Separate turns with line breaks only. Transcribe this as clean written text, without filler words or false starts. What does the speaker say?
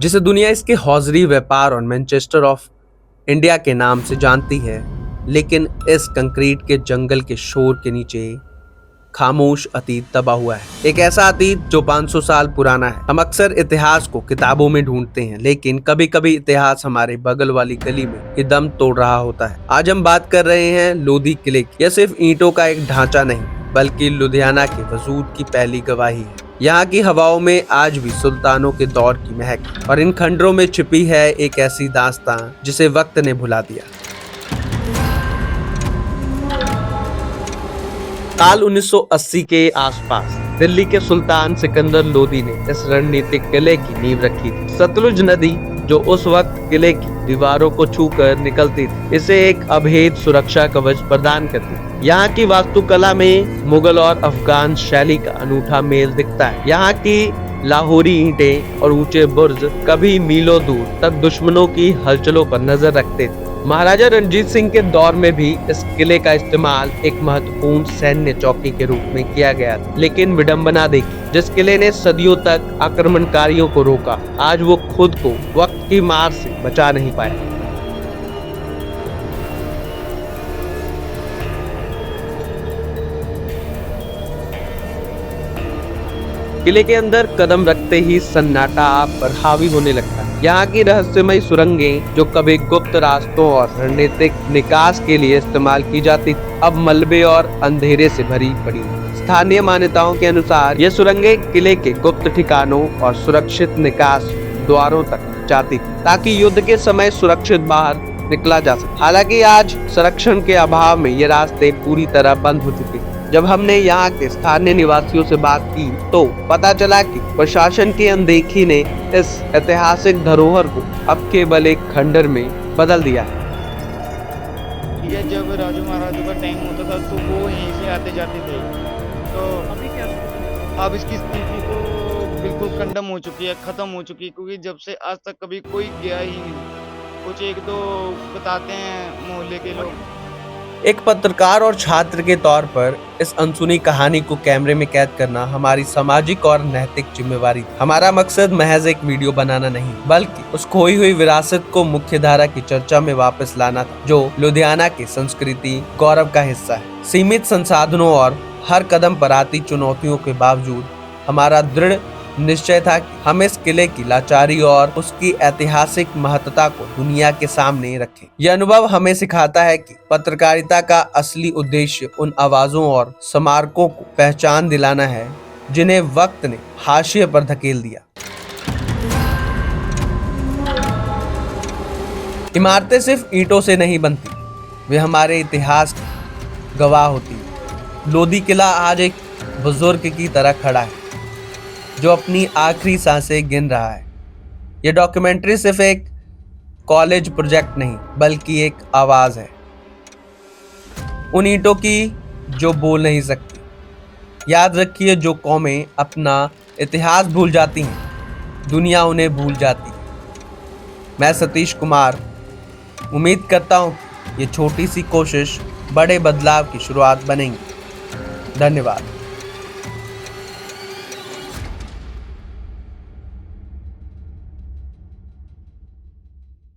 जिसे दुनिया इसके हौजरी, व्यापार और मैनचेस्टर ऑफ इंडिया के नाम से जानती है, लेकिन इस कंक्रीट के जंगल के शोर के नीचे खामोश अतीत दबा हुआ है। एक ऐसा अतीत जो 500 साल पुराना है। हम अक्सर इतिहास को किताबों में ढूंढते हैं, लेकिन कभी कभी इतिहास हमारे बगल वाली गली में ही दम तोड़ रहा होता है। आज हम बात कर रहे हैं लोधी किले की। यह सिर्फ ईंटों का एक ढांचा नहीं, बल्कि लुधियाना के वजूद की पहली गवाही है। यहाँ की हवाओं में आज भी सुल्तानों के दौर की महक, और इन खंडरों में छिपी है एक ऐसी दास्तां जिसे वक्त ने भुला दिया। साल 1980 के आसपास दिल्ली के सुल्तान सिकंदर लोधी ने इस रणनीतिक किले की नींव रखी थी। सतलुज नदी जो उस वक्त किले की दीवारों को छूकर निकलती थी, इसे एक अभेद सुरक्षा कवच प्रदान करती थी। यहाँ की वास्तुकला में मुगल और अफगान शैली का अनूठा मेल दिखता है। यहाँ की लाहौरी ईंटें और ऊंचे बुर्ज कभी मीलों दूर तक दुश्मनों की हलचलों पर नजर रखते थे। महाराजा रणजीत सिंह के दौर में भी इस किले का इस्तेमाल एक महत्वपूर्ण सैन्य चौकी के रूप में किया गया था। लेकिन विडंबना देखी, जिस किले ने सदियों तक आक्रमणकारियों को रोका, आज वो खुद को वक्त की मार से बचा नहीं पाया। किले के अंदर कदम रखते ही सन्नाटा आप पर हावी होने लगता है। यहाँ की रहस्यमय सुरंगें जो कभी गुप्त रास्तों और रणनीतिक निकास के लिए इस्तेमाल की जाती थी, अब मलबे और अंधेरे से भरी पड़ी। स्थानीय मान्यताओं के अनुसार ये सुरंगें किले के गुप्त ठिकानों और सुरक्षित निकास द्वारों तक जाती थी, ताकि युद्ध के समय सुरक्षित बाहर निकला जा सके। हालांकि आज संरक्षण के अभाव में ये रास्ते पूरी तरह बंद हो चुके हैं। जब हमने यहाँ के स्थानीय निवासियों से बात की तो पता चला कि प्रशासन की अनदेखी ने इस ऐतिहासिक धरोहर को अब केवल एक खंडर में बदल दिया है।
ये जब राजू महाराजों का टाइम होता था तो वो यहीं से आते जाते थे, तो
अभी क्या
अब इसकी स्थिति तो बिल्कुल कंडम हो चुकी है, खत्म हो चुकी है, क्योंकि जब से आज तक कभी कोई गया ही नहीं। कुछ एक दो बताते हैं मोहल्ले के लोग।
एक पत्रकार और छात्र के तौर पर इस अनसुनी कहानी को कैमरे में कैद करना हमारी सामाजिक और नैतिक जिम्मेवारी थी। हमारा मकसद महज एक वीडियो बनाना नहीं, बल्कि उस खोई हुई विरासत को मुख्यधारा की चर्चा में वापस लाना था, जो लुधियाना की संस्कृति गौरव का हिस्सा है। सीमित संसाधनों और हर कदम पर आती चुनौतियों के बावजूद हमारा दृढ़ निश्चय था कि हम इस किले की लाचारी और उसकी ऐतिहासिक महत्ता को दुनिया के सामने रखें। यह अनुभव हमें सिखाता है कि पत्रकारिता का असली उद्देश्य उन आवाजों और स्मारकों को पहचान दिलाना है जिन्हें वक्त ने हाशिए पर धकेल दिया। इमारतें सिर्फ ईंटों से नहीं बनती, वे हमारे इतिहास की गवाह होती है। लोधी किला आज एक बुजुर्ग की तरह खड़ा है जो अपनी आखिरी सांसें गिन रहा है। यह डॉक्यूमेंट्री सिर्फ एक कॉलेज प्रोजेक्ट नहीं, बल्कि एक आवाज है उन ईंटों की जो बोल नहीं सकती। याद रखिए, जो कौमें अपना इतिहास भूल जाती हैं, दुनिया उन्हें भूल जाती है। मैं सतीश कुमार उम्मीद करता हूँ कि ये छोटी सी कोशिश बड़े बदलाव की शुरुआत बनेगी। धन्यवाद।